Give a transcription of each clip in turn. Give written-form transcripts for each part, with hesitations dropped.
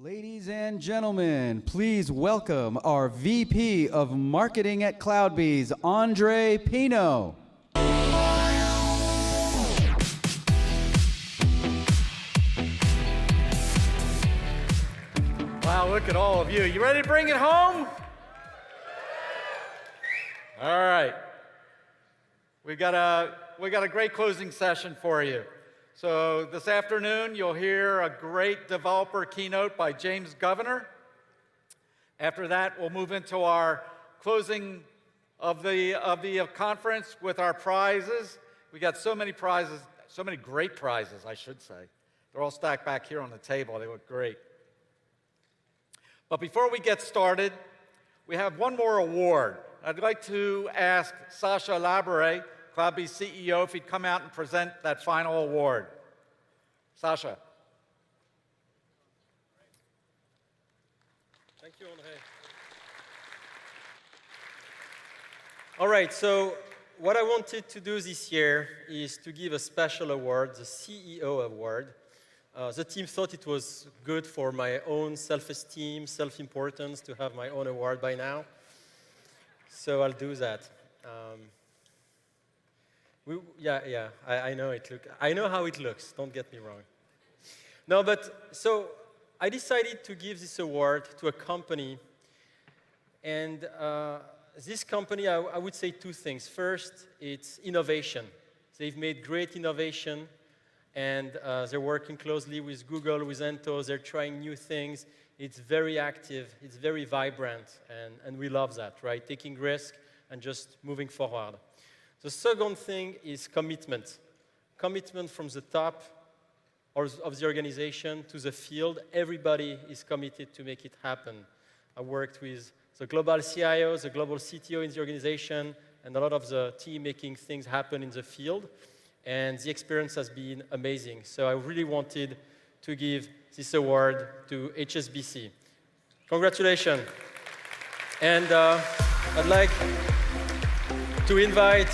Ladies and gentlemen, please welcome our VP of Marketing at CloudBees, Andre Pino. Wow, look at all of you. You ready to bring it home? All right. We got a great closing session for you. So this afternoon, you'll hear a great developer keynote by James Governor. After that, we'll move into our closing of the conference with our prizes. We got so many prizes, so many great prizes, I should say. They're all stacked back here on the table. They look great. But before we get started, we have one more award. I'd like to ask Sasha Labere, CloudBees CEO, if he'd come out and present that final award. Sasha. Thank you, Andre. All right, so what I wanted to do this year is to give a special award, the CEO Award. The team thought it was good for my own self-esteem, self-importance to have my own award by now. So I'll do that. I know it look. I know how it looks. Don't get me wrong. No, but so I decided to give this award to a company, and this company, I would say two things. First, it's innovation. They've made great innovation, and they're working closely with Google, with Entos. They're trying new things. It's very active. It's very vibrant, and we love that, right? Taking risk and just moving forward. The second thing is commitment. Commitment from the top of the organization to the field. Everybody is committed to make it happen. I worked with the global CIO, the global CTO in the organization, and a lot of the team making things happen in the field. And the experience has been amazing. So I really wanted to give this award to HSBC. Congratulations. And I'd like to invite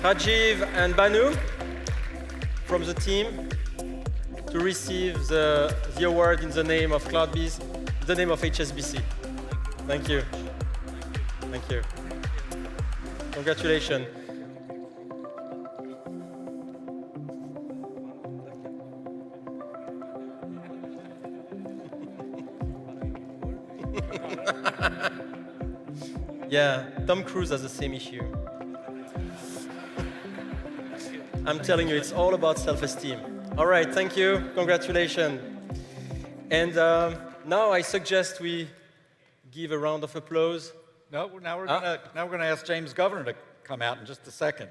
Rajiv and Banu from the team to receive the award in the name of CloudBees, in the name of HSBC. Thank you. Thank you. Congratulations. Yeah, Tom Cruise has the same issue. I'm telling you, it's all about self-esteem. All right, thank you. Congratulations. And now I suggest we give a round of applause. No, now we're gonna ask James Governor to come out in just a second.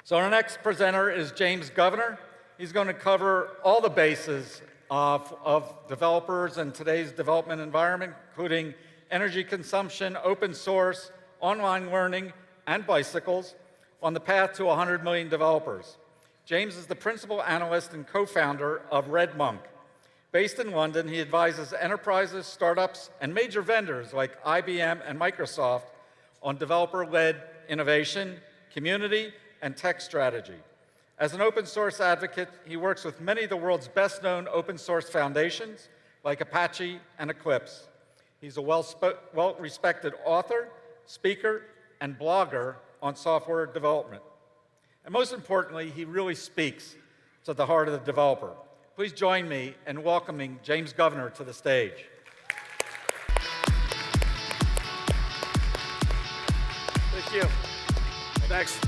So our next presenter is James Governor. He's going to cover all the bases of developers in today's development environment, including energy consumption, open source, online learning, and bicycles on the path to 100 million developers. James is the principal analyst and co-founder of Red Monk. Based in London, he advises enterprises, startups, and major vendors like IBM and Microsoft on developer-led innovation, community, and tech strategy. As an open source advocate, he works with many of the world's best-known open source foundations like Apache and Eclipse. He's a well-respected author, speaker, and blogger on software development. And most importantly, he really speaks to the heart of the developer. Please join me in welcoming James Governor to the stage. Thank you. Thanks.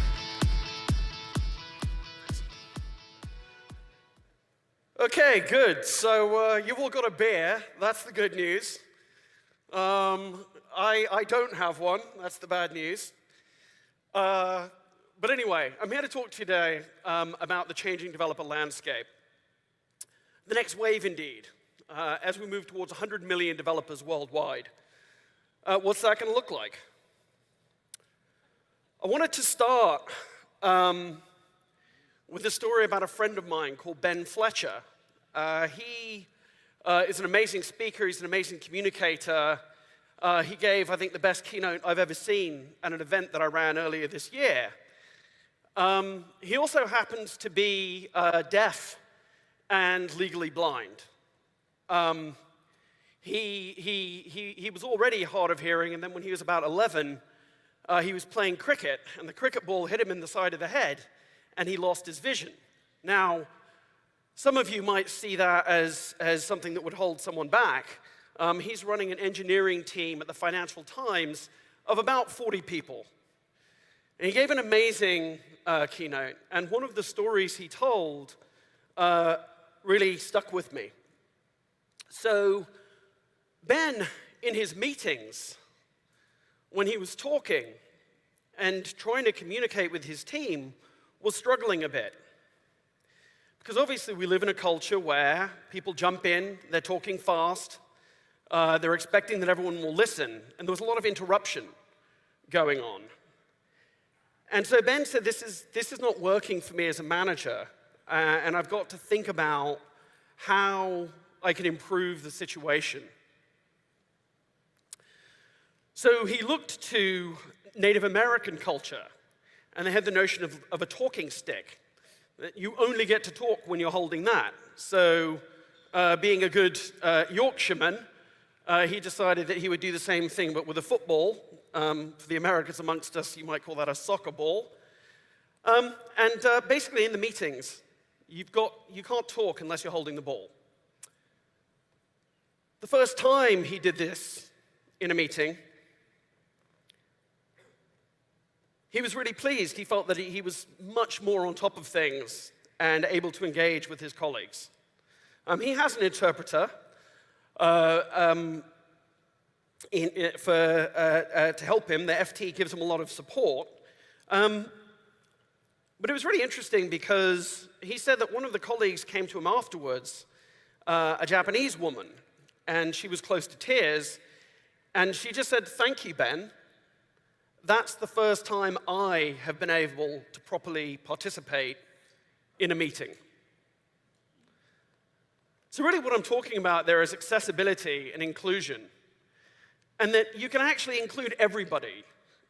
Okay, good. So you've all got a beer. That's the good news. I don't have one. That's the bad news. But anyway, I'm here to talk to you today about the changing developer landscape. The next wave, indeed, as we move towards 100 million developers worldwide. What's that going to look like? I wanted to start with a story about a friend of mine called Ben Fletcher. He is an amazing speaker. He's an amazing communicator. He gave, I think, the best keynote I've ever seen at an event that I ran earlier this year. He also happens to be deaf and legally blind. He was already hard of hearing, and then when he was about 11, he was playing cricket, and the cricket ball hit him in the side of the head, and he lost his vision. Now, some of you might see that as something that would hold someone back. He's running an engineering team at the Financial Times of about 40 people. And he gave an amazing keynote, and one of the stories he told really stuck with me. So Ben, in his meetings, when he was talking and trying to communicate with his team, was struggling a bit. Because obviously we live in a culture where people jump in, they're talking fast, they're expecting that everyone will listen, and there was a lot of interruption going on. And so Ben said, this is not working for me as a manager, and I've got to think about how I can improve the situation. So he looked to Native American culture, and they had the notion of a talking stick, that you only get to talk when you're holding that. So being a good Yorkshireman, he decided that he would do the same thing, but with a football. For the Americans amongst us, you might call that a soccer ball. Basically in the meetings, you can't talk unless you're holding the ball. The first time he did this in a meeting, he was really pleased. He felt that he was much more on top of things and able to engage with his colleagues. He has an interpreter to help him. The FT gives him a lot of support. But it was really interesting because he said that one of the colleagues came to him afterwards, a Japanese woman, and she was close to tears, and she just said, "Thank you, Ben. That's the first time I have been able to properly participate in a meeting." So really what I'm talking about there is accessibility and inclusion, and that you can actually include everybody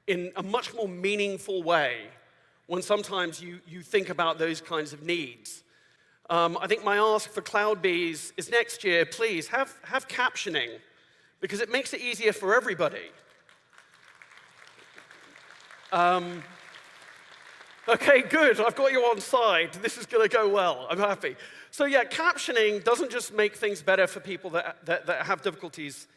in a much more meaningful way when sometimes you think about those kinds of needs. I think my ask for CloudBees is next year, please, have captioning, because it makes it easier for everybody. Okay, good. I've got you on side. This is going to go well. I'm happy. So yeah, captioning doesn't just make things better for people that have difficulties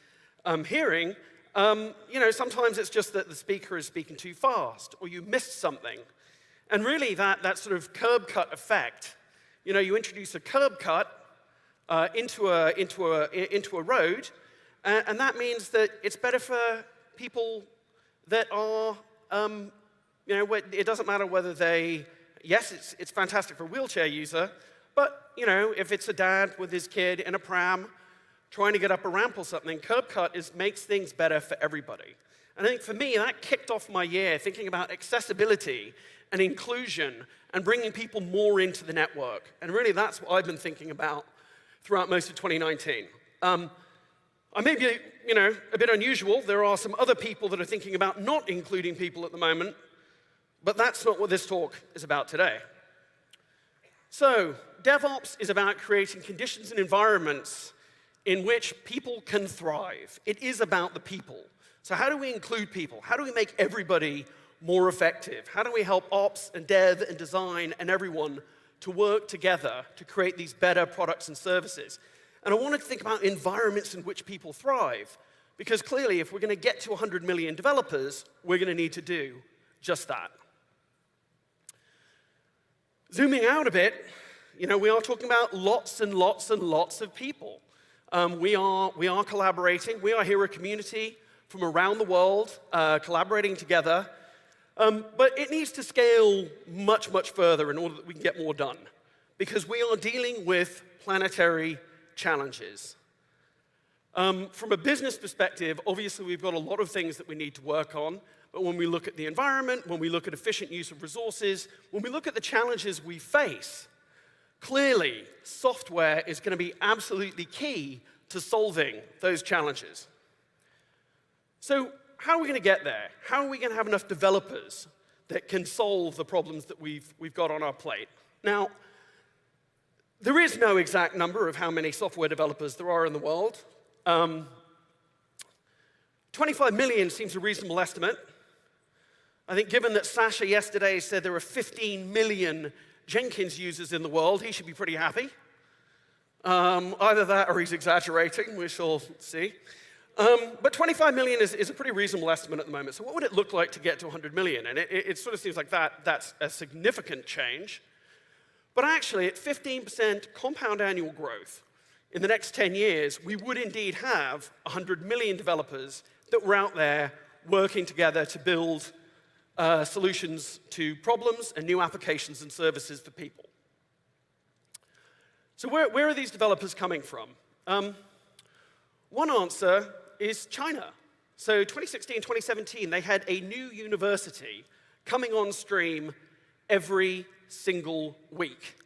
hearing. Sometimes it's just that the speaker is speaking too fast, or you missed something. And really, that sort of curb cut effect, you introduce a curb cut into a road, and that means that it's better for people that are, it doesn't matter whether yes, it's fantastic for a wheelchair user, but, if it's a dad with his kid in a pram trying to get up a ramp or something, curb cut makes things better for everybody. And I think for me, that kicked off my year thinking about accessibility and inclusion and bringing people more into the network. And really, that's what I've been thinking about throughout most of 2019. I may be, a bit unusual. There are some other people that are thinking about not including people at the moment, but that's not what this talk is about today. So, DevOps is about creating conditions and environments in which people can thrive. It is about the people. So how do we include people? How do we make everybody more effective? How do we help ops and dev and design and everyone to work together to create these better products and services? And I wanted to think about environments in which people thrive, because clearly if we're going to get to 100 million developers, we're going to need to do just that. Zooming out a bit, we are talking about lots and lots and lots of people. We are collaborating. We are here a community from around the world collaborating together. But it needs to scale much, much further in order that we can get more done, because we are dealing with planetary challenges. From a business perspective, obviously we've got a lot of things that we need to work on, but when we look at the environment, when we look at efficient use of resources, when we look at the challenges we face, clearly software is going to be absolutely key to solving those challenges. So how are we going to get there? How are we going to have enough developers that can solve the problems that we've got on our plate? Now, There is no exact number of how many software developers there are in the world. 25 million seems a reasonable estimate. I think given that Sasha yesterday said there are 15 million Jenkins users in the world, he should be pretty happy. Either that or he's exaggerating, we shall see. But 25 million is a pretty reasonable estimate at the moment. So what would it look like to get to 100 million? And it sort of seems like that's a significant change. But actually, at 15% compound annual growth, in the next 10 years, we would indeed have 100 million developers that were out there working together to build solutions to problems and new applications and services for people. So where are these developers coming from? One answer is China. So 2016, 2017, they had a new university coming on stream every single week.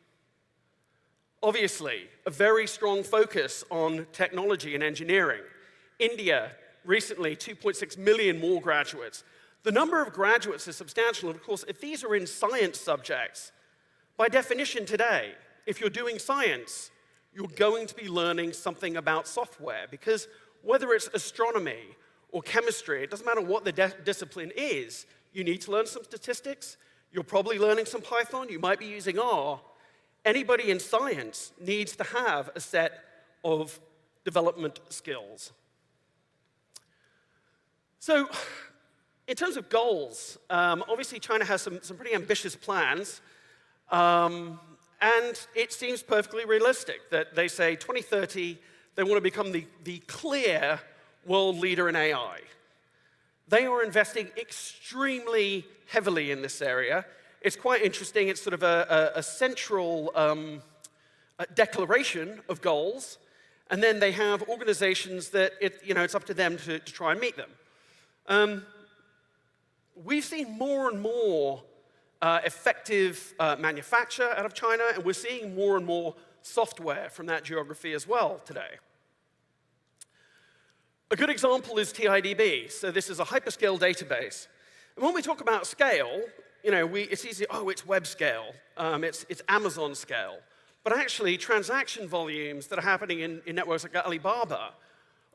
Obviously, a very strong focus on technology and engineering. India, recently, 2.6 million more graduates. The number of graduates is substantial, and of course, if these are in science subjects, by definition today, if you're doing science, you're going to be learning something about software, because whether it's astronomy or chemistry, it doesn't matter what the discipline is, you need to learn some statistics, you're probably learning some Python, you might be using R. Anybody in science needs to have a set of development skills. So, in terms of goals, obviously China has some pretty ambitious plans, and it seems perfectly realistic that they say 2030, they want to become the clear world leader in AI. They are investing extremely heavily in this area. It's quite interesting. It's sort of a central declaration of goals, and then they have organizations that it's up to them to try and meet them. We've seen more and more effective manufacture out of China, and we're seeing more and more software from that geography as well today. A good example is TIDB. So this is a hyperscale database. And when we talk about scale, it's easy, it's web scale, it's Amazon scale. But actually, transaction volumes that are happening in networks like Alibaba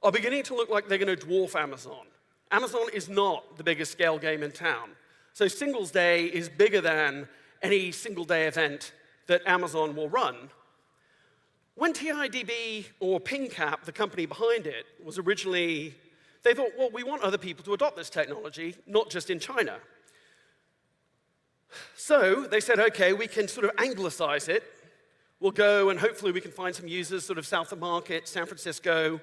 are beginning to look like they're going to dwarf Amazon. Amazon is not the biggest scale game in town. So Singles Day is bigger than any single day event that Amazon will run. When TIDB, or PingCap, the company behind it, was originally, they thought, well, we want other people to adopt this technology, not just in China. So they said, okay, we can sort of anglicize it. We'll go and hopefully we can find some users sort of south of Market, San Francisco,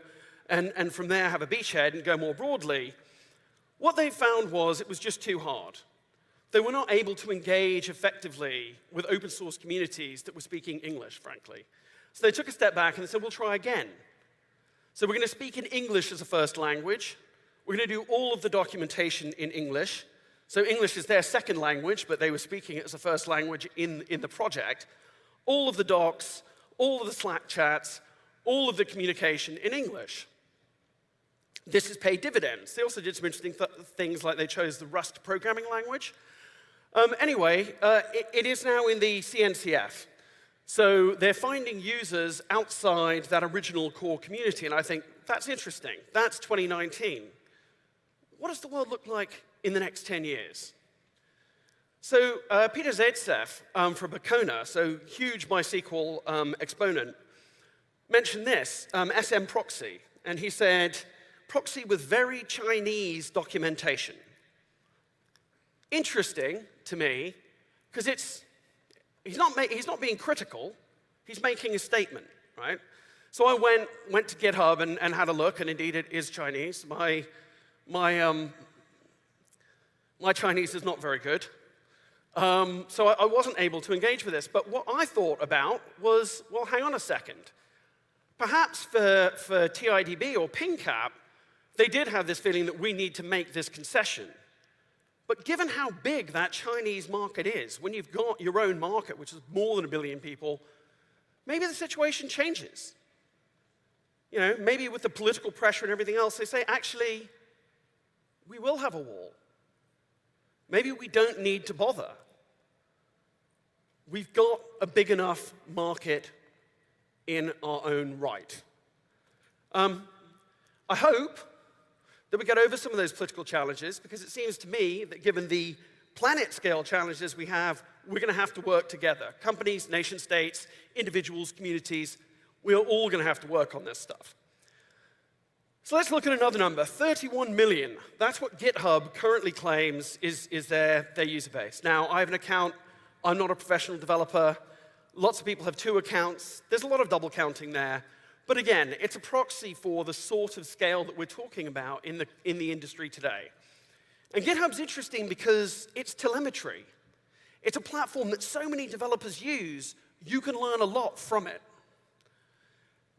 and from there have a beachhead and go more broadly. What they found was it was just too hard. They were not able to engage effectively with open source communities that were speaking English, frankly. So they took a step back and they said, we'll try again. So we're going to speak in English as a first language. We're going to do all of the documentation in English. So English is their second language, but they were speaking it as a first language in the project. All of the docs, all of the Slack chats, all of the communication in English. This has paid dividends. They also did some interesting things, like they chose the Rust programming language. It is now in the CNCF. So they're finding users outside that original core community, and I think that's interesting. That's 2019. What does the world look like in the next 10 years? So Peter Zaitsev from Bacona, so huge MySQL exponent, mentioned this, SM proxy, and he said, proxy with very Chinese documentation. Interesting to me, because he's not being critical, he's making a statement, right? So I went to GitHub and had a look, and indeed it is Chinese. My Chinese is not very good. So I wasn't able to engage with this. But what I thought about was, well, hang on a second. Perhaps for TIDB or PingCap, they did have this feeling that we need to make this concession. But given how big that Chinese market is, when you've got your own market, which is more than 1 billion people, maybe the situation changes. Maybe with the political pressure and everything else, they say, actually, we will have a wall. Maybe we don't need to bother. We've got a big enough market in our own right. I hope that we get over some of those political challenges, because it seems to me that given the planet-scale challenges we have, we're going to have to work together. Companies, nation-states, individuals, communities, we're all going to have to work on this stuff. So let's look at another number, 31 million. That's what GitHub currently claims is their user base. Now, I have an account. I'm not a professional developer. Lots of people have 2 accounts. There's a lot of double counting there. But again, it's a proxy for the sort of scale that we're talking about in the industry today. And GitHub's interesting because it's telemetry. It's a platform that so many developers use, you can learn a lot from it.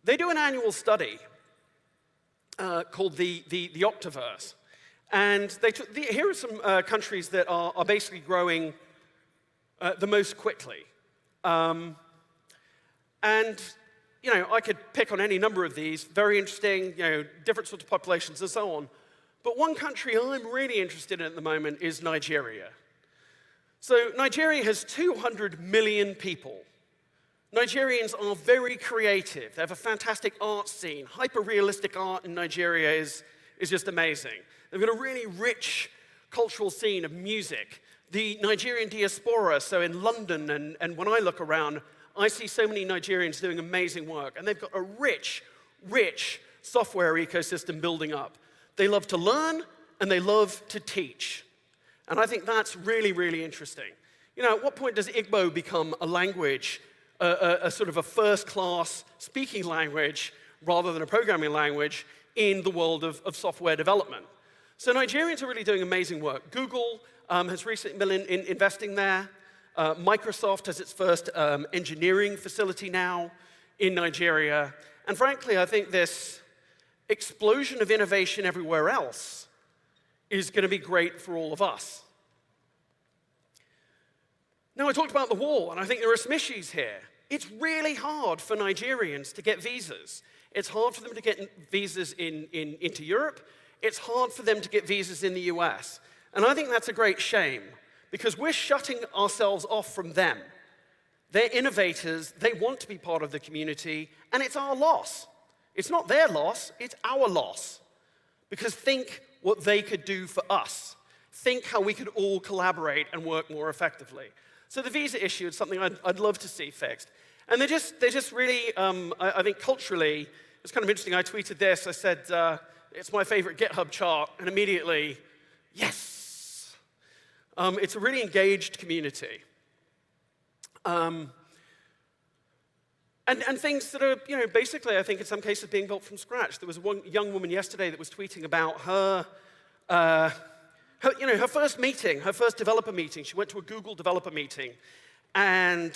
They do an annual study called the Octaverse. And here are some countries that are basically growing the most quickly. And you know, I could pick on any number of these, very interesting, you know, different sorts of populations and so on. But one country I'm really interested in at the moment is Nigeria. So Nigeria has 200 million people. Nigerians are very creative. They have a fantastic art scene. Hyper-realistic art in Nigeria is just amazing. They've got a really rich cultural scene of music. The Nigerian diaspora, so in London and when I look around, I see so many Nigerians doing amazing work, and they've got a rich, rich software ecosystem building up. They love to learn, and they love to teach. And I think that's really, really interesting. You know, at what point does Igbo become a language, a sort of a first-class speaking language, rather than a programming language, in the world of software development? So Nigerians are really doing amazing work. Google has recently been investing there. Microsoft has its first engineering facility now in Nigeria. And frankly, I think this explosion of innovation everywhere else is going to be great for all of us. Now, I talked about the war, and I think there are some issues here. It's really hard for Nigerians to get visas. It's hard for them to get visas into Europe. It's hard for them to get visas in the US. And I think that's a great shame, because we're shutting ourselves off from them. They're innovators, they want to be part of the community, and it's our loss. It's not their loss, it's our loss. Because think what they could do for us. Think how we could all collaborate and work more effectively. So the visa issue is something I'd love to see fixed. And they're just really, I think culturally, it's kind of interesting. I tweeted this, I said, it's my favorite GitHub chart, and immediately, yes. It's a really engaged community. And things that are, you know, basically, I think in some cases being built from scratch. There was one young woman yesterday that was tweeting about her first meeting, her first developer meeting. She went to a Google developer meeting, and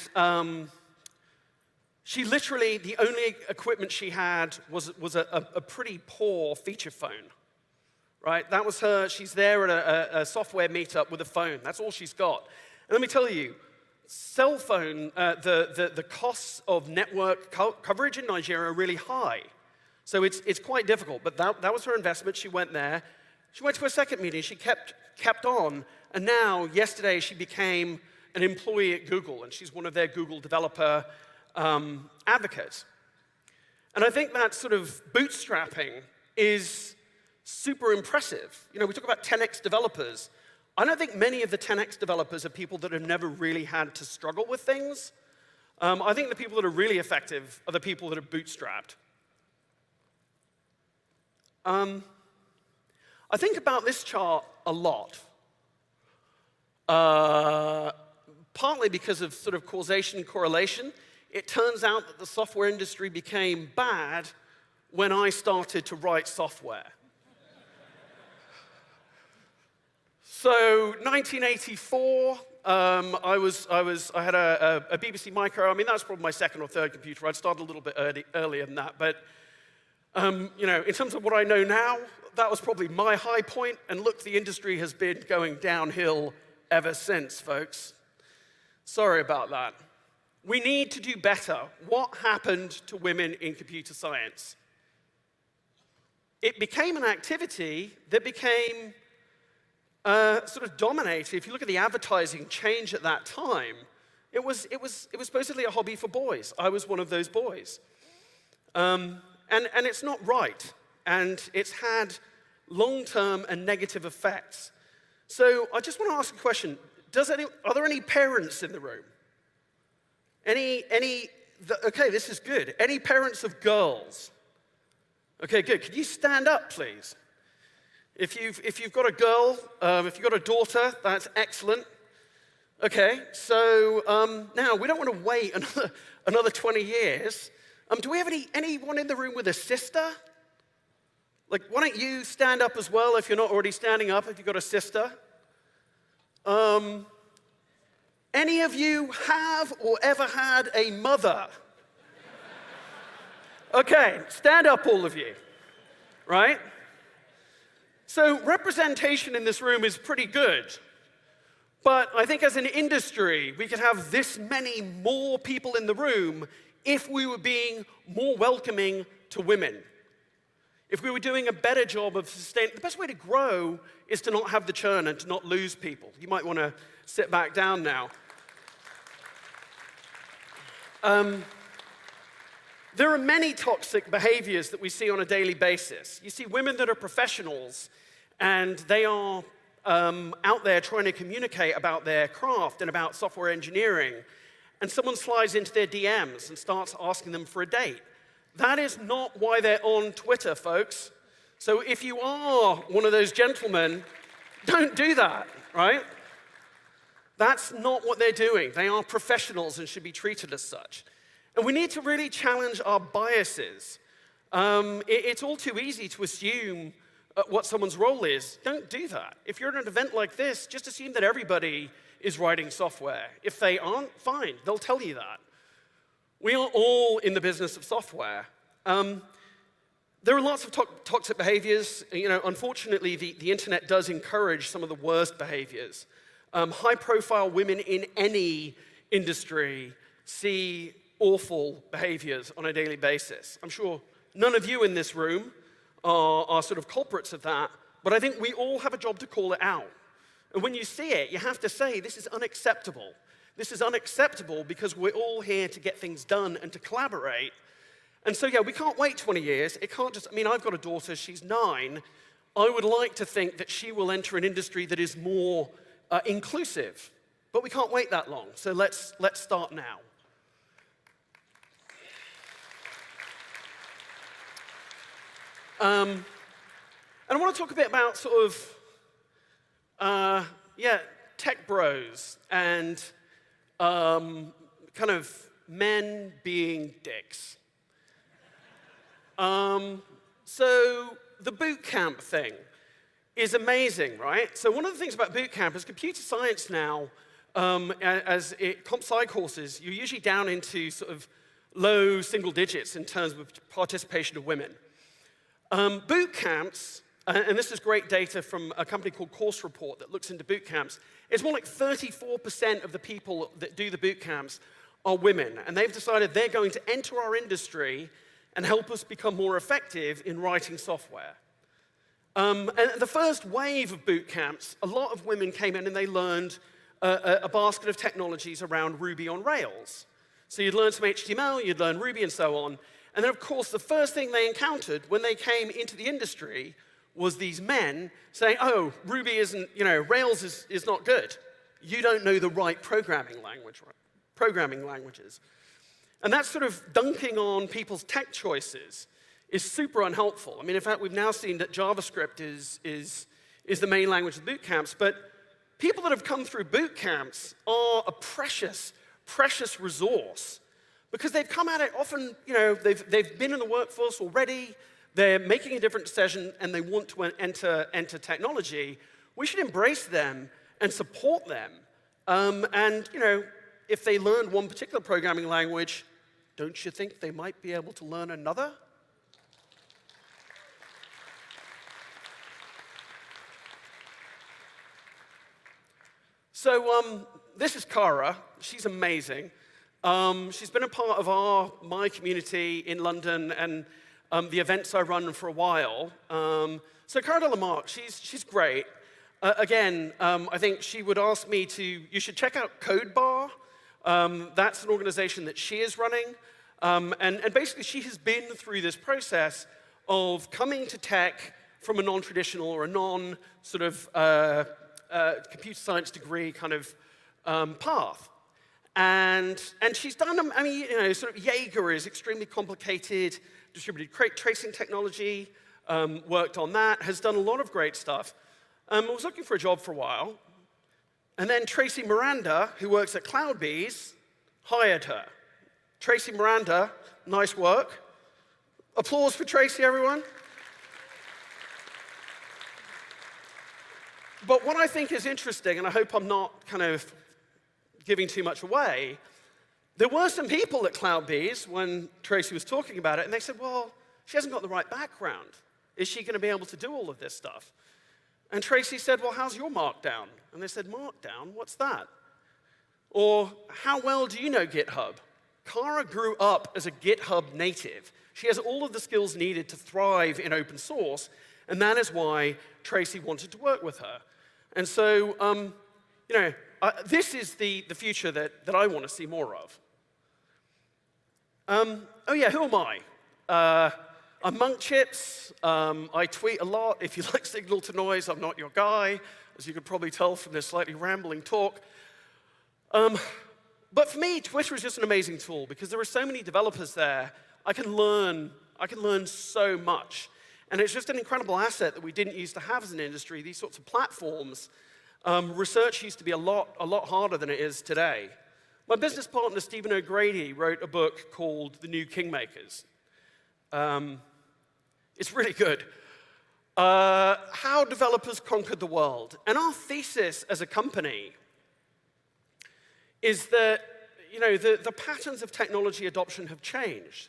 she literally, the only equipment she had was a pretty poor feature phone, right? That was her. She's there at a software meetup with a phone. That's all she's got. And let me tell you, cell phone, the costs of network coverage in Nigeria are really high. So it's quite difficult, but that was her investment. She went there. She went to a second meeting. She kept on, and now, yesterday, she became an employee at Google, and she's one of their Google developer advocates. And I think that sort of bootstrapping is super impressive. You know, we talk about 10x developers. I don't think many of the 10x developers are people that have never really had to struggle with things. I think the people that are really effective are the people that are bootstrapped. I think about this chart a lot, partly because of sort of causation and correlation. It turns out that the software industry became bad when I started to write software. So 1984, I had a BBC Micro. I mean, that was probably my second or third computer. I'd started a little bit earlier than that, but you know, in terms of what I know now, that was probably my high point, and look, the industry has been going downhill ever since, folks. Sorry about that. We need to do better. What happened to women in computer science? It became an activity that became sort of dominated. If you look at the advertising change at that time, It was supposedly a hobby for boys. I was one of those boys. And it's not right. And it's had long-term and negative effects. So I just want to ask a question. Are there any parents in the room? Okay, this is good. Any parents of girls? Okay, good. Can you stand up, please? If you've got a girl, if you've got a daughter, that's excellent. Okay, so now we don't want to wait another 20 years. Do we have anyone in the room with a sister? Like, why don't you stand up as well if you're not already standing up, if you've got a sister? Any of you have or ever had a mother? Okay, stand up, all of you, right? So representation in this room is pretty good. But I think as an industry, we could have this many more people in the room if we were being more welcoming to women. If we were doing a better job of sustaining, the best way to grow is to not have the churn and to not lose people. You might want to sit back down now. There are many toxic behaviors that we see on a daily basis. You see women that are professionals and they are out there trying to communicate about their craft and about software engineering, and someone slides into their DMs and starts asking them for a date. That is not why they're on Twitter, folks. So if you are one of those gentlemen, don't do that, right? That's not what they're doing. They are professionals and should be treated as such. And we need to really challenge our biases. It's all too easy to assume what someone's role is. Don't do that. If you're at an event like this, just assume that everybody is writing software. If they aren't, fine, they'll tell you that. We are all in the business of software. There are lots of toxic behaviors. Unfortunately, the internet does encourage some of the worst behaviors. High-profile women in any industry see awful behaviors on a daily basis. I'm sure none of you in this room are sort of culprits of that, but I think we all have a job to call it out. And when you see it, you have to say, this is unacceptable. This is unacceptable because we're all here to get things done and to collaborate. And so, yeah, we can't wait 20 years. It can't just, I've got a daughter, she's 9. I would like to think that she will enter an industry that is more inclusive, but we can't wait that long. So let's start now. And I want to talk a bit about sort of, tech bros and kind of men being dicks. So the boot camp thing is amazing, right? So one of the things about boot camp is computer science now, comp sci courses, you're usually down into sort of low single digits in terms of participation of women. Boot camps, and this is great data from a company called Course Report that looks into boot camps, it's more like 34% of the people that do the boot camps are women, and they've decided they're going to enter our industry and help us become more effective in writing software. And the first wave of boot camps, a lot of women came in and they learned a basket of technologies around Ruby on Rails. So you'd learn some HTML, you'd learn Ruby and so on. And then, of course, the first thing they encountered when they came into the industry was these men saying, oh, Ruby isn't, Rails is not good. You don't know the right programming languages. And that sort of dunking on people's tech choices is super unhelpful. In fact, we've now seen that JavaScript is the main language of boot camps, but people that have come through boot camps are a precious, precious resource because they've come at it often, they've been in the workforce already, they're making a different decision, and they want to enter technology. We should embrace them and support them. If they learn one particular programming language, don't you think they might be able to learn another? So this is Cara. She's amazing. She's been a part of my community in London and the events I run for a while. So Cara Delamarque, she's great. Again, I think she would ask me you should check out CodeBar. That's an organization that she is running. And basically, she has been through this process of coming to tech from a non-traditional or a non-sort of computer science degree kind of path. And she's done, I mean, you know, sort of Jaeger is extremely complicated, distributed tracing technology, worked on that, has done a lot of great stuff. I was looking for a job for a while, and then Tracy Miranda, who works at CloudBees, hired her. Tracy Miranda, nice work. Applause for Tracy, everyone. But what I think is interesting, and I hope I'm not kind of giving too much away, there were some people at CloudBees when Tracy was talking about it, and they said, well, she hasn't got the right background. Is she going to be able to do all of this stuff? And Tracy said, well, how's your Markdown? And they said, Markdown? What's that? Or, how well do you know GitHub? Kara grew up as a GitHub native. She has all of the skills needed to thrive in open source, and that is why Tracy wanted to work with her. And so, you know, this is the future that I want to see more of. Oh yeah, who am I? I'm Monk Chips. I tweet a lot. If you like signal to noise, I'm not your guy, as you could probably tell from this slightly rambling talk. But for me, Twitter is just an amazing tool because there are so many developers there. I can learn so much. And it's just an incredible asset that we didn't used to have as an industry, these sorts of platforms. Research used to be a lot harder than it is today. My business partner, Stephen O'Grady, wrote a book called The New Kingmakers. It's really good. How developers conquered the world. And our thesis as a company is that, you know, the patterns of technology adoption have changed.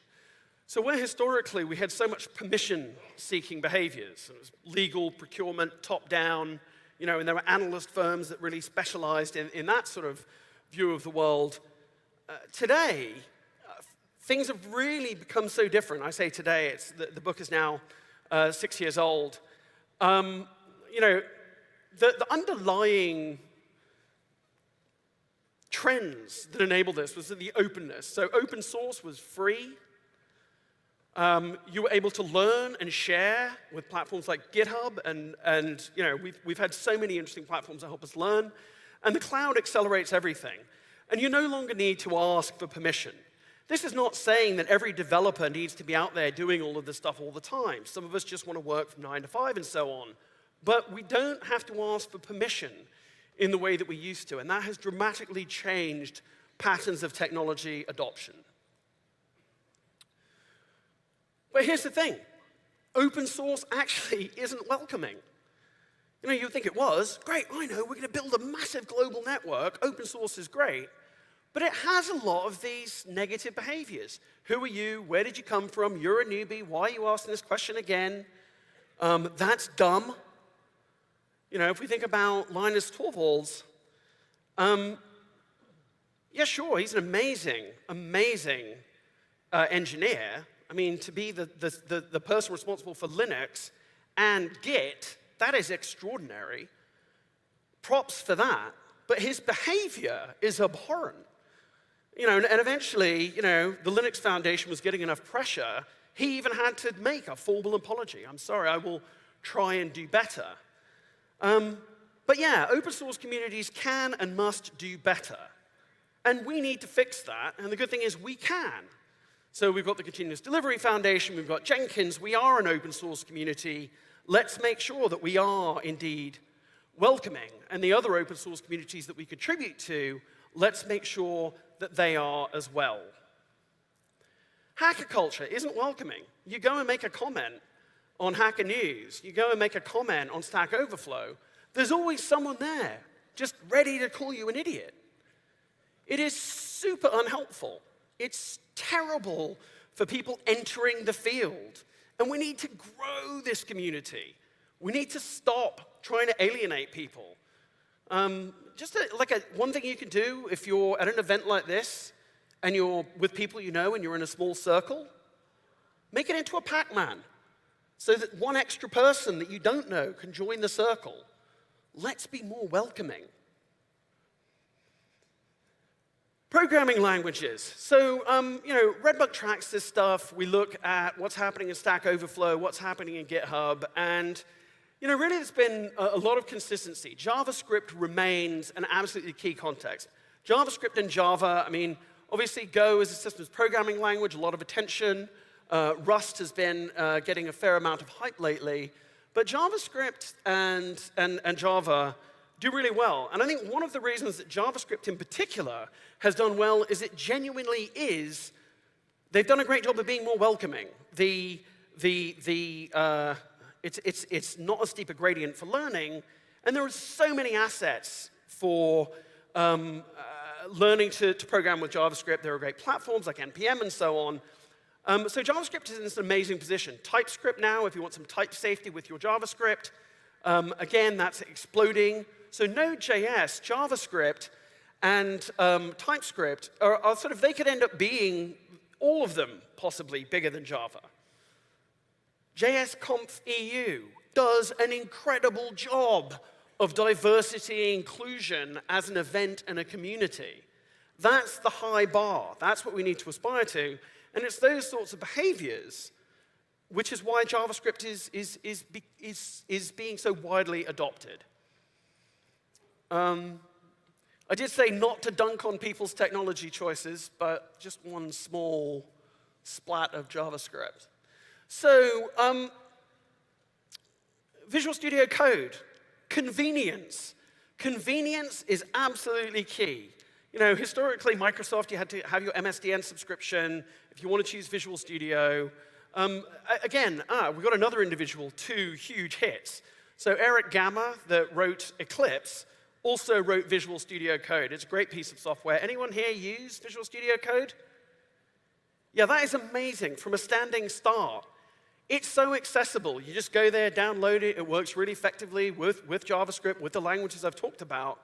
So where historically we had so much permission-seeking behaviors, it was legal, procurement, top-down, you know, and there were analyst firms that really specialized in that sort of view of the world. Today, things have really become so different. I say today, the book is now 6 years old. You know, the underlying trends that enabled this was the openness. So open source was free. You were able to learn and share with platforms like GitHub, and you know, we've had so many interesting platforms that help us learn. And the cloud accelerates everything. And you no longer need to ask for permission. This is not saying that every developer needs to be out there doing all of this stuff all the time. Some of us just want to work from 9 to 5 and so on. But we don't have to ask for permission in the way that we used to. And that has dramatically changed patterns of technology adoption. But here's the thing. Open source actually isn't welcoming. You know, you'd think it was. Great, I know, we're going to build a massive global network. Open source is great. But it has a lot of these negative behaviors. Who are you? Where did you come from? You're a newbie. Why are you asking this question again? That's dumb. You know, if we think about Linus Torvalds, yeah, sure, he's an amazing engineer. I mean, to be the person responsible for Linux and Git, that is extraordinary. Props for that. But his behavior is abhorrent. You know, and eventually, you know, the Linux Foundation was getting enough pressure, he even had to make a formal apology. I'm sorry, I will try and do better. But yeah, open source communities can and must do better. And we need to fix that, and the good thing is we can. So we've got the Continuous Delivery Foundation, we've got Jenkins, we are an open source community. Let's make sure that we are indeed welcoming. And the other open source communities that we contribute to, let's make sure that they are as well. Hacker culture isn't welcoming. You go and make a comment on Hacker News, you go and make a comment on Stack Overflow, there's always someone there just ready to call you an idiot. It is super unhelpful. It's terrible for people entering the field. And we need to grow this community. We need to stop trying to alienate people. One thing you can do if you're at an event like this and you're with people you know and you're in a small circle, make it into a Pac-Man so that one extra person that you don't know can join the circle. Let's be more welcoming. Programming languages. So, Redbug tracks this stuff. We look at what's happening in Stack Overflow, what's happening in GitHub, and really there's been a lot of consistency. JavaScript remains an absolutely key context. JavaScript and Java, obviously Go is a systems programming language, a lot of attention. Rust has been getting a fair amount of hype lately. But JavaScript and Java do really well. And I think one of the reasons that JavaScript in particular has done well is it genuinely is, they've done a great job of being more welcoming. It's not a steeper gradient for learning, and there are so many assets for learning to program with JavaScript. There are great platforms like NPM and so on. So JavaScript is in this amazing position. TypeScript now, if you want some type safety with your JavaScript, again, that's exploding. So Node.js, JavaScript, and TypeScript are sort of, they could end up being, all of them, possibly bigger than Java. JSConf EU does an incredible job of diversity and inclusion as an event and a community. That's the high bar. That's what we need to aspire to. And it's those sorts of behaviors, which is why JavaScript is being so widely adopted. I did say not to dunk on people's technology choices, but just one small splat of JavaScript. So, Visual Studio Code, convenience. Convenience is absolutely key. Historically, Microsoft, you had to have your MSDN subscription if you want to choose Visual Studio. Again, we've got another individual, 2 huge hits. So Eric Gamma, that wrote Eclipse, also wrote Visual Studio Code. It's a great piece of software. Anyone here use Visual Studio Code? Yeah, that is amazing from a standing start. It's so accessible. You just go there, download it. It works really effectively with JavaScript, with the languages I've talked about.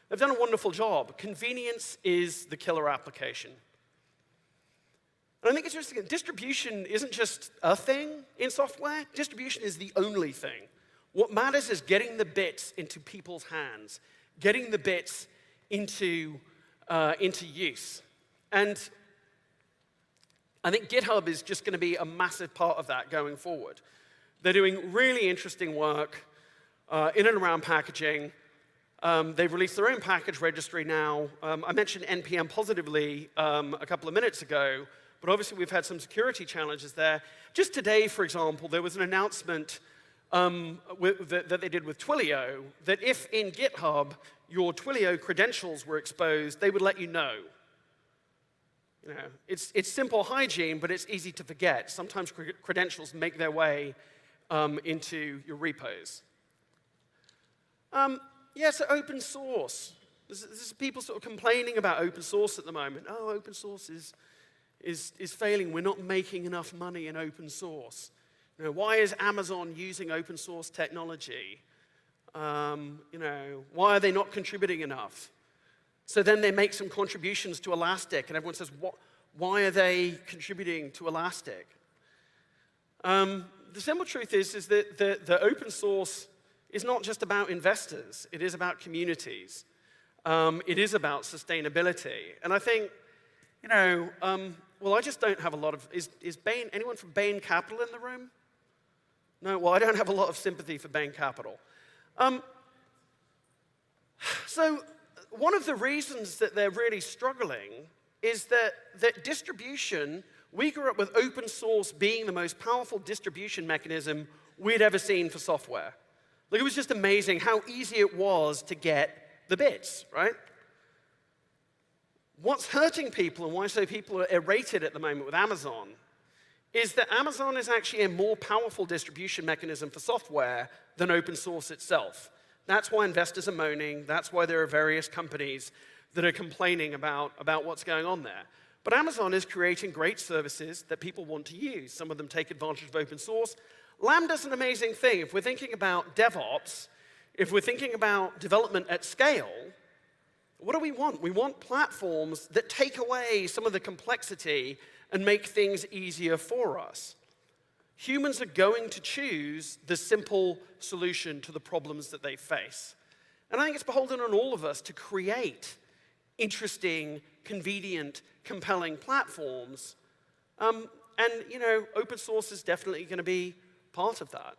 They've done a wonderful job. Convenience is the killer application. And I think it's interesting, distribution isn't just a thing in software. Distribution is the only thing. What matters is getting the bits into people's hands, getting the bits into use. And I think GitHub is just going to be a massive part of that going forward. They're doing really interesting work in and around packaging. They've released their own package registry now. I mentioned NPM positively a couple of minutes ago, but obviously we've had some security challenges there. Just today, for example, there was an announcement that they did with Twilio, that if in GitHub your Twilio credentials were exposed, they would let you know. It's simple hygiene, but it's easy to forget. Sometimes credentials make their way into your repos. So open source. There's people sort of complaining about open source at the moment. Oh, open source is failing. We're not making enough money in open source. Why is Amazon using open source technology? Why are they not contributing enough? So then they make some contributions to Elastic, and everyone says, why are they contributing to Elastic? The simple truth is that the open source is not just about investors. It is about communities. It is about sustainability. And I think, I just don't have a lot of, is Bain, anyone from Bain Capital in the room? No, well, I don't have a lot of sympathy for Bain Capital. So one of the reasons that they're really struggling is that distribution, we grew up with open source being the most powerful distribution mechanism we'd ever seen for software. It was just amazing how easy it was to get the bits, right? What's hurting people and why so people are irritated at the moment with Amazon is that Amazon is actually a more powerful distribution mechanism for software than open source itself. That's why investors are moaning. That's why there are various companies that are complaining about what's going on there. But Amazon is creating great services that people want to use. Some of them take advantage of open source. Lambda's an amazing thing. If we're thinking about DevOps, if we're thinking about development at scale, what do we want? We want platforms that take away some of the complexity and make things easier for us. Humans are going to choose the simple solution to the problems that they face. And I think it's beholden on all of us to create interesting, convenient, compelling platforms. And open source is definitely going to be part of that.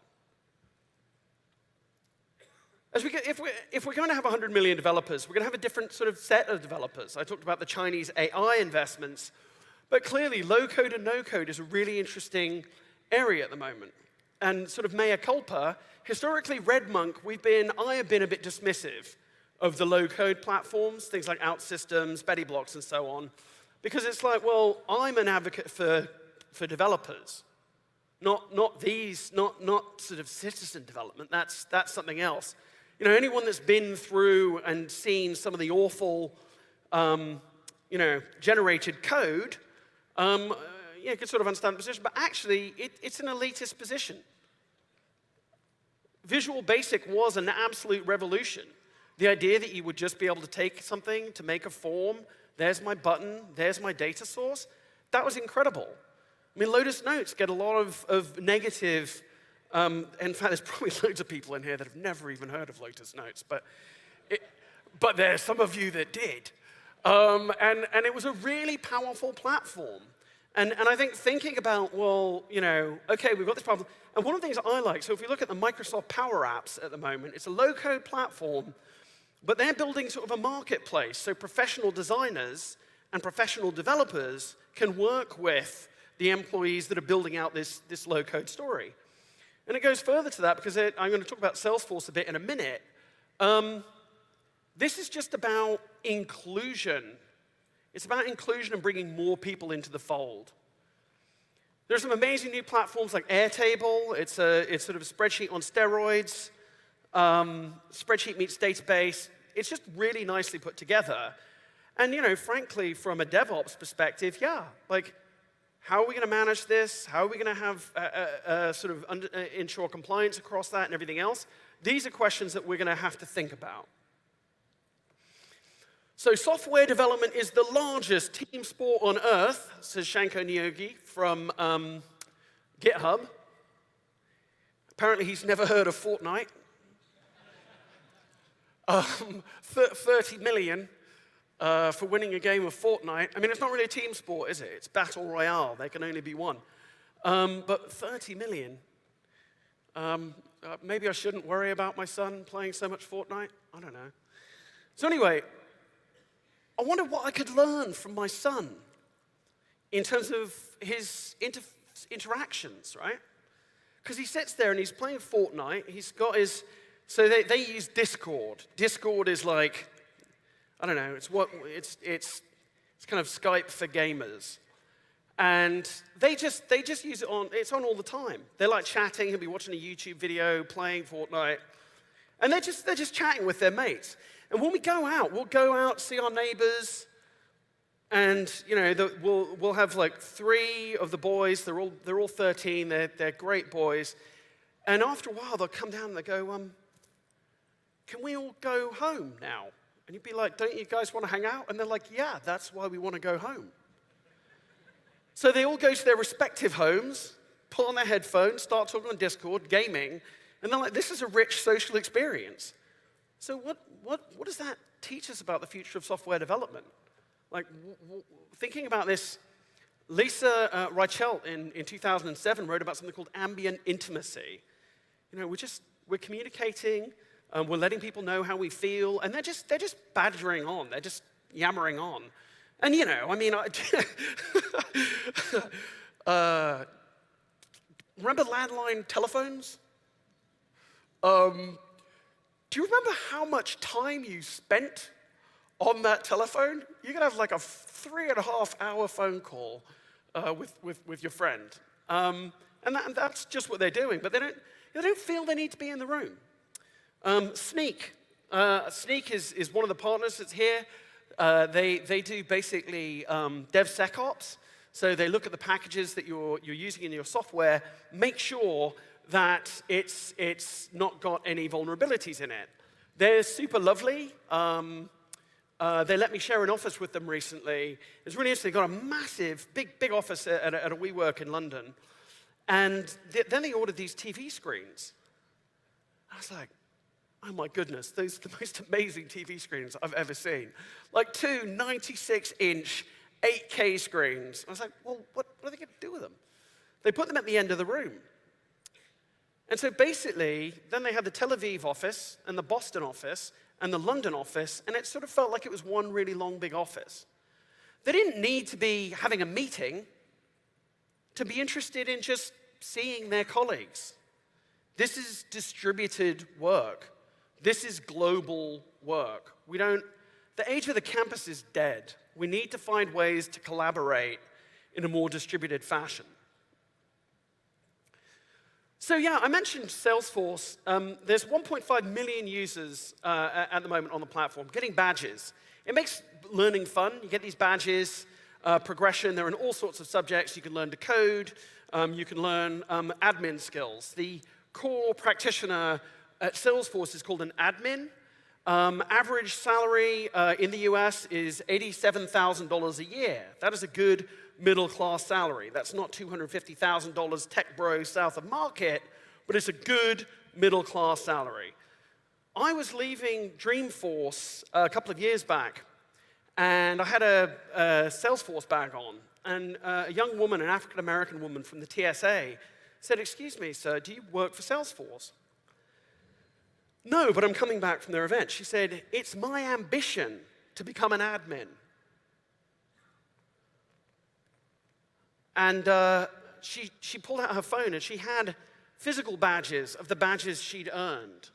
If we're going to have 100 million developers, we're going to have a different sort of set of developers. I talked about the Chinese AI investments, but clearly low-code and no-code is a really interesting area at the moment. And sort of mea culpa, historically, RedMonk, I have been a bit dismissive of the low-code platforms, things like OutSystems, Betty Blocks, and so on, because it's like, well, I'm an advocate for developers, not sort of citizen development. That's something else. Anyone that's been through and seen some of the awful, generated code, can sort of understand the position. But actually, it's an elitist position. Visual Basic was an absolute revolution. The idea that you would just be able to take something to make a form, there's my button, there's my data source, that was incredible. I mean, Lotus Notes get a lot of negative. In fact, there's probably loads of people in here that have never even heard of Lotus Notes, but there's some of you that did. And it was a really powerful platform. And I think thinking about, well, okay, we've got this problem. And one of the things I like, so if you look at the Microsoft Power Apps at the moment, it's a low-code platform, but they're building sort of a marketplace. So professional designers and professional developers can work with the employees that are building out this low-code story. And it goes further to that because I'm going to talk about Salesforce a bit in a minute. This is just about inclusion. It's about inclusion and bringing more people into the fold. There's some amazing new platforms like Airtable. It's sort of a spreadsheet on steroids. Spreadsheet meets database. It's just really nicely put together. And, frankly, from a DevOps perspective, how are we going to manage this? How are we going to have ensure compliance across that and everything else? These are questions that we're going to have to think about. So software development is the largest team sport on earth, says Shanko Nyogi from GitHub. Apparently he's never heard of Fortnite. 30 million for winning a game of Fortnite. I mean, it's not really a team sport, is it? It's battle royale. There can only be one. But 30 million. Maybe I shouldn't worry about my son playing so much Fortnite. I don't know. So anyway, I wonder what I could learn from my son in terms of his interactions, right? Because he sits there and he's playing Fortnite. He's got his, so they use Discord. Discord is like, I don't know, it's kind of Skype for gamers. And they just use it it's on all the time. They're like chatting, he'll be watching a YouTube video, playing Fortnite. And they're just chatting with their mates. And when we go out, we'll go out, see our neighbors, and we'll have like 3 of the boys. They're all 13. They're great boys. And after a while, they'll come down and they go, "Can we all go home now?" And you'd be like, "Don't you guys want to hang out?" And they're like, "Yeah, that's why we want to go home." So they all go to their respective homes, put on their headphones, start talking on Discord, gaming, and they're like, "This is a rich social experience." So what does that teach us about the future of software development? Like, thinking about this, Lisa Reichelt in 2007 wrote about something called ambient intimacy. We're communicating, we're letting people know how we feel, and they're just badgering on, they're just yammering on. And remember landline telephones? Do you remember how much time you spent on that telephone? You could have like a 3.5-hour phone call with your friend. And that's just what they're doing, but they don't feel they need to be in the room. Sneak. Sneak is one of the partners that's here. They do basically DevSecOps. So they look at the packages that you're using in your software, make sure that it's not got any vulnerabilities in it. They're super lovely. They let me share an office with them recently. It's really interesting. They got a massive, big office at a WeWork in London. And then they ordered these TV screens. I was like, oh my goodness, those are the most amazing TV screens I've ever seen. Like two 96-inch 8K screens. I was like, well, what are they going to do with them? They put them at the end of the room. And so basically, then they had the Tel Aviv office and the Boston office and the London office, and it sort of felt like it was one really long, big office. They didn't need to be having a meeting to be interested in just seeing their colleagues. This is distributed work. This is global work. The age of the campus is dead. We need to find ways to collaborate in a more distributed fashion. So yeah, I mentioned Salesforce. There's 1.5 million users at the moment on the platform, getting badges. It makes learning fun. You get these badges, progression. They're in all sorts of subjects. You can learn to code. You can learn admin skills. The core practitioner at Salesforce is called an admin. Average salary in the US is $87,000 a year. That is a good middle-class salary. That's not $250,000 tech bro south of Market, but it's a good middle-class salary. I was leaving Dreamforce a couple of years back, and I had a Salesforce bag on, and a young woman, an African-American woman from the TSA, said, "Excuse me, sir, do you work for Salesforce?" "No, but I'm coming back from their event." She said, "It's my ambition to become an admin." And she pulled out her phone, and she had physical badges of the badges she'd earned.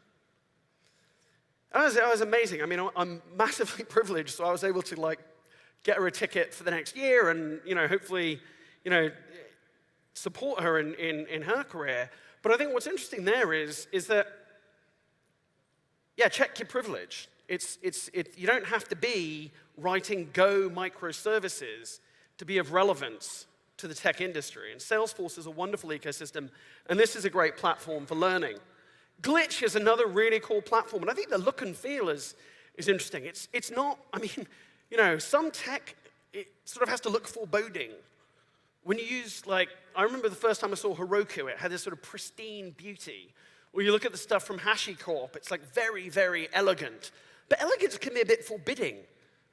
And that was amazing. I mean, I'm massively privileged, so I was able to get her a ticket for the next year, and hopefully, support her in her career. But I think what's interesting there is that, yeah, check your privilege. You don't have to be writing Go microservices to be of relevance to the tech industry. And Salesforce is a wonderful ecosystem, and this is a great platform for learning. Glitch is another really cool platform, and I think the look and feel is interesting. It's not, I mean, some tech, it sort of has to look foreboding. When you use, I remember the first time I saw Heroku, it had this sort of pristine beauty. Or you look at the stuff from HashiCorp, it's very, very elegant. But elegance can be a bit forbidding.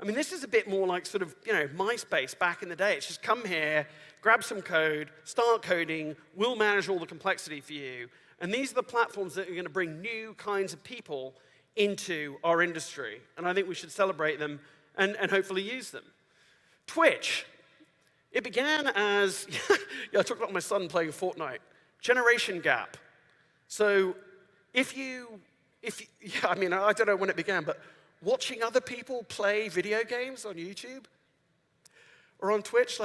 I mean, this is a bit more like sort of, MySpace back in the day. It's just come here, grab some code, start coding, we'll manage all the complexity for you. And these are the platforms that are going to bring new kinds of people into our industry. And I think we should celebrate them and hopefully use them. Twitch. It began as, I talked about my son playing Fortnite, generation gap. So I don't know when it began, but watching other people play video games on YouTube or on Twitch,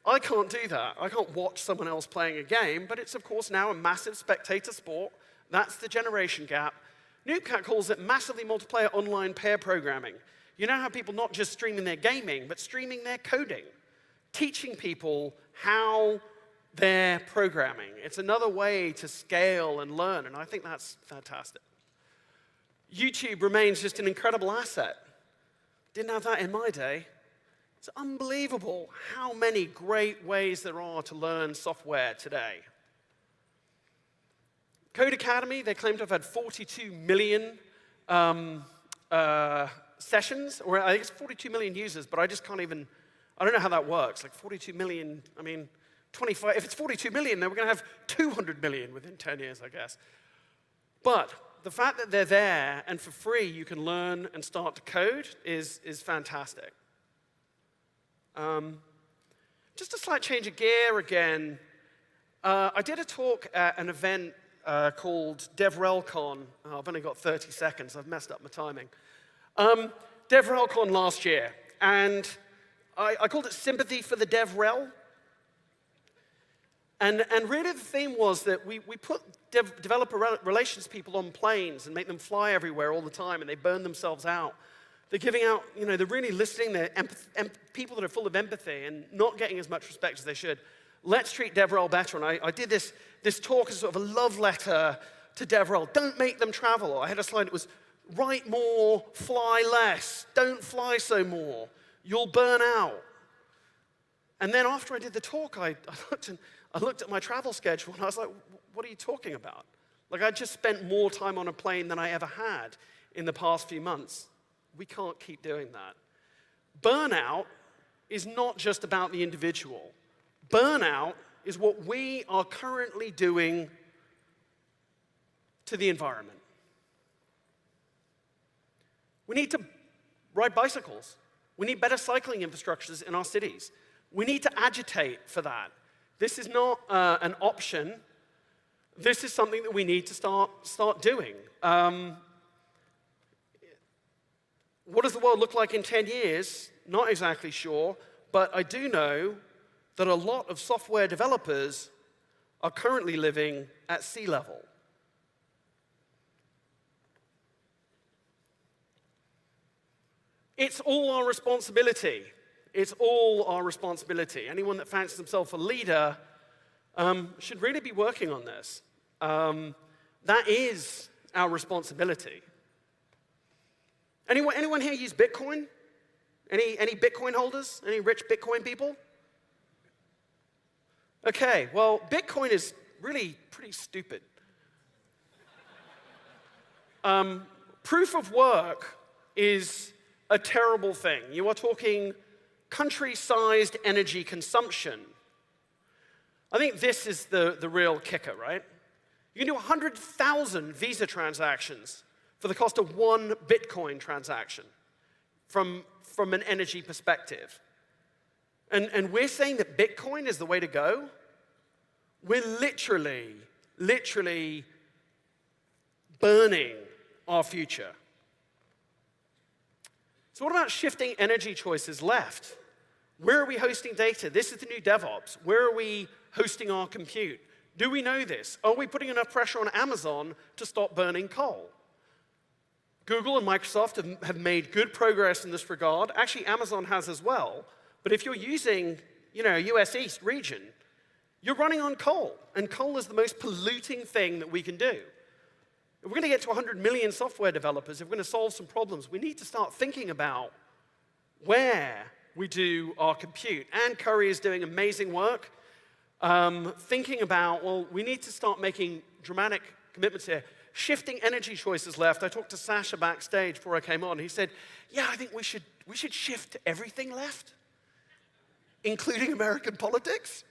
I can't do that. I can't watch someone else playing a game, but it's, of course, now a massive spectator sport. That's the generation gap. Noobcat calls it massively multiplayer online pair programming. You now have people not just streaming their gaming, but streaming their coding, teaching people how they're programming. It's another way to scale and learn, and I think that's fantastic. YouTube remains just an incredible asset. Didn't have that in my day. It's unbelievable how many great ways there are to learn software today. Code Academy, they claim to have had 42 million sessions, or I think it's 42 million users, but I just can't even, I don't know how that works. 42 million, I mean, 25, if it's 42 million, then we're going to have 200 million within 10 years, I guess. But the fact that they're there and for free you can learn and start to code is fantastic. Just a slight change of gear again. I did a talk at an event called DevRelCon. Oh, I've only got 30 seconds. I've messed up my timing. DevRelCon last year. And I called it Sympathy for the DevRel. And really the theme was that we put developer relations people on planes and make them fly everywhere all the time, and they burn themselves out. They're giving out, they're really listening. They're people that are full of empathy and not getting as much respect as they should. Let's treat DevRel better. And I did this talk as sort of a love letter to DevRel. Don't make them travel. I had a slide that was write more, fly less. Don't fly so more. You'll burn out. And then after I did the talk, I looked at my travel schedule, and I was like, what are you talking about? Like, I just spent more time on a plane than I ever had in the past few months. We can't keep doing that. Burnout is not just about the individual. Burnout is what we are currently doing to the environment. We need to ride bicycles. We need better cycling infrastructures in our cities. We need to agitate for that. This is not an option. This is something that we need to start doing. What does the world look like in 10 years? Not exactly sure, but I do know that a lot of software developers are currently living at sea level. It's all our responsibility. It's all our responsibility. Anyone that fancies himself a leader should really be working on this. That is our responsibility. Anyone here use Bitcoin? Any Bitcoin holders? Any rich Bitcoin people? Okay, well, Bitcoin is really pretty stupid. Proof of work is a terrible thing. You are talking country-sized energy consumption. I think this is the real kicker, right? You can do 100,000 Visa transactions for the cost of one Bitcoin transaction from an energy perspective. And we're saying that Bitcoin is the way to go? We're literally burning our future. So what about shifting energy choices left? Where are we hosting data? This is the new DevOps. Where are we hosting our compute? Do we know this? Are we putting enough pressure on Amazon to stop burning coal? Google and Microsoft have made good progress in this regard. Actually, Amazon has as well. But if you're using, US East region, you're running on coal. And coal is the most polluting thing that we can do. If we're going to get to 100 million software developers, if we're going to solve some problems, we need to start thinking about where we do our compute. Ann Curry is doing amazing work, thinking about, well, we need to start making dramatic commitments here. Shifting energy choices left. I talked to Sasha backstage before I came on. He said, yeah, I think we should shift everything left, including American politics.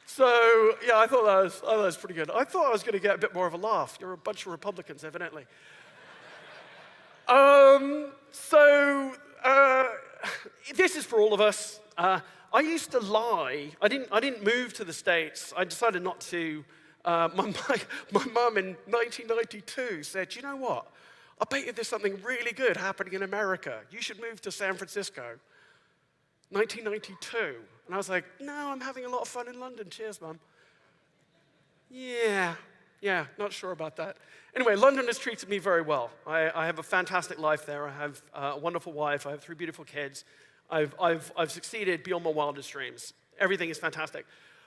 So, yeah, I thought that was pretty good. I thought I was going to get a bit more of a laugh. You're a bunch of Republicans, evidently. This is for all of us. I used to lie. I didn't move to the States. I decided not to. My mum in 1992 said, you know what? I bet you there's something really good happening in America. You should move to San Francisco. 1992. And I was like, no, I'm having a lot of fun in London. Cheers, Mum. Yeah, not sure about that. Anyway, London has treated me very well. I have a fantastic life there. I have a wonderful wife. I have 3 beautiful kids. I've succeeded beyond my wildest dreams. Everything is fantastic.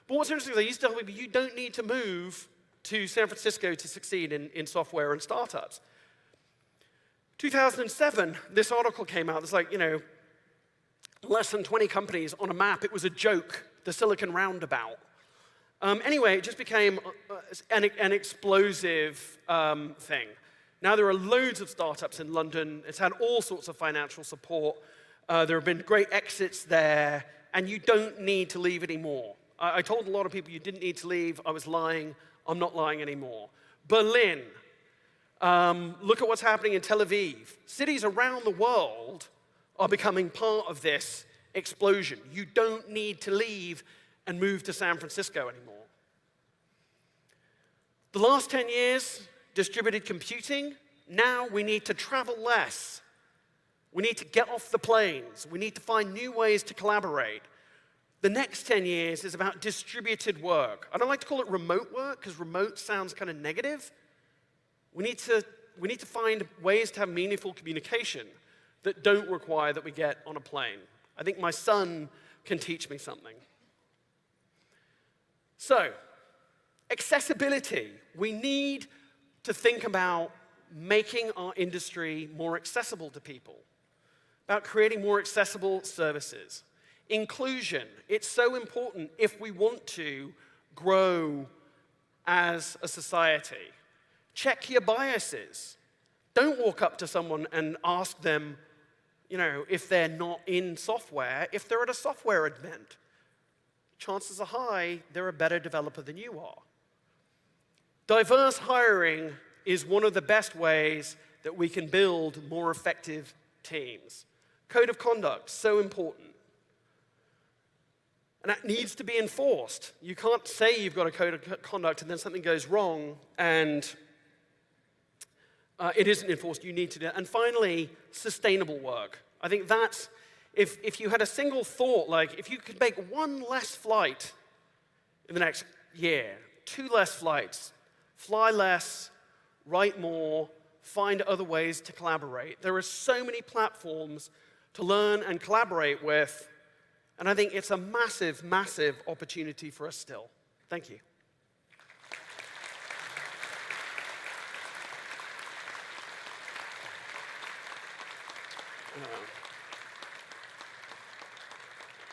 But what's interesting is I used to tell people, you don't need to move to San Francisco to succeed in software and startups. 2007, this article came out. It's like, less than 20 companies on a map. It was a joke, the Silicon Roundabout. Anyway, it just became an explosive thing. Now there are loads of startups in London. It's had all sorts of financial support. There have been great exits there, and you don't need to leave anymore. I told a lot of people you didn't need to leave. I was lying. I'm not lying anymore. Berlin. Look at what's happening in Tel Aviv. Cities around the world are becoming part of this explosion. You don't need to leave and move to San Francisco anymore. The last 10 years, distributed computing. Now we need to travel less. We need to get off the planes. We need to find new ways to collaborate. The next 10 years is about distributed work. I don't like to call it remote work because remote sounds kind of negative. We need to find ways to have meaningful communication that don't require that we get on a plane. I think my son can teach me something. So, accessibility. We need to think about making our industry more accessible to people, about creating more accessible services. Inclusion. It's so important if we want to grow as a society. Check your biases. Don't walk up to someone and ask them, if they're not in software, if they're at a software event. Chances are high they're a better developer than you are. Diverse hiring is one of the best ways that we can build more effective teams. Code of conduct, so important. And that needs to be enforced. You can't say you've got a code of conduct and then something goes wrong and it isn't enforced. You need to do it. And finally, sustainable work. I think that's, if you had a single thought, like if you could make one less flight in the next year, 2 less flights, fly less, write more, find other ways to collaborate. There are so many platforms to learn and collaborate with, and I think it's a massive, massive opportunity for us still. Thank you.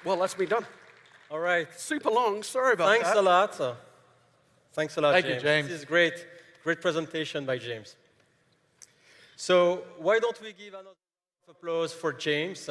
Well, let's be done. All right. Super long, sorry about Thanks that. a lot. Thanks a lot, Thank James. you, James. This is great. Great presentation by James. So why don't we give another round of applause for James?